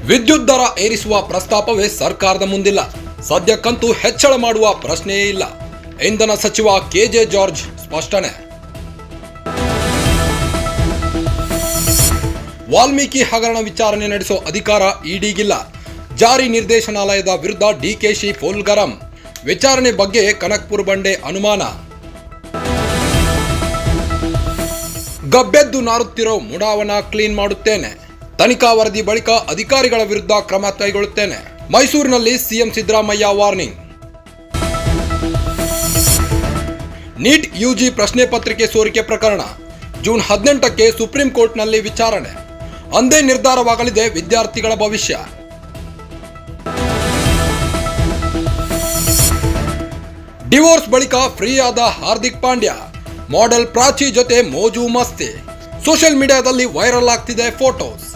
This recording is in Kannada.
ವಿದ್ಯುತ್ ದರ ಏರಿಸುವ ಪ್ರಸ್ತಾಪವೇ ಸರ್ಕಾರದ ಮುಂದಿಲ್ಲ. ಸದ್ಯಕ್ಕಂತೂ ಹೆಚ್ಚಳ ಮಾಡುವ ಪ್ರಶ್ನೆಯೇ ಇಲ್ಲ. ಇಂಧನ ಸಚಿವ ಕೆಜೆ ಜಾರ್ಜ್ ಸ್ಪಷ್ಟನೆ. ವಾಲ್ಮೀಕಿ ಹಗರಣ ವಿಚಾರಣೆ ನಡೆಸೋ ಅಧಿಕಾರ ಇಡಿಗಿಲ್ಲ. ಜಾರಿ ನಿರ್ದೇಶನಾಲಯದ ವಿರುದ್ಧ ಡಿಕೆಶಿ ಫುಲ್ ಗರಂ. ವಿಚಾರಣೆ ಬಗ್ಗೆ ಕನಕಪುರ ಬಂಡೆ ಅನುಮಾನ. ಗಬ್ಬೆದ್ದು ನಾರುತ್ತಿರೋ ಮುಡಾವನ್ನ ಕ್ಲೀನ್ ಮಾಡುತ್ತೇನೆ. ತನಿಖಾ ವರದಿ ಬಳಿಕ ಅಧಿಕಾರಿಗಳ ವಿರುದ್ಧ ಕ್ರಮ ಕೈಗೊಳ್ಳುತ್ತೇನೆ. ಮೈಸೂರಿನಲ್ಲಿ CM Siddaramaiah warning. NEET UG ಪ್ರಶ್ನೆ ಪತ್ರಿಕೆ ಸೋರಿಕೆ ಪ್ರಕರಣ ಜೂನ್ 18ಕ್ಕೆ ಸುಪ್ರೀಂ ಕೋರ್ಟ್ನಲ್ಲಿ ವಿಚಾರಣೆ. ಅಂದೇ ನಿರ್ಧಾರವಾಗಲಿದೆ ವಿದ್ಯಾರ್ಥಿಗಳ ಭವಿಷ್ಯ. ಡಿವೋರ್ಸ್ ಬಳಿಕ ಫ್ರೀ ಆದ ಹಾರ್ದಿಕ್ ಪಾಂಡ್ಯ ಮಾಡೆಲ್ ಪ್ರಾಚಿ ಜೊತೆ ಮೋಜು ಮಸ್ತಿ. ಸೋಷಿಯಲ್ ಮೀಡಿಯಾದಲ್ಲಿ ವೈರಲ್ ಆಗ್ತಿದೆ ಫೋಟೋಸ್.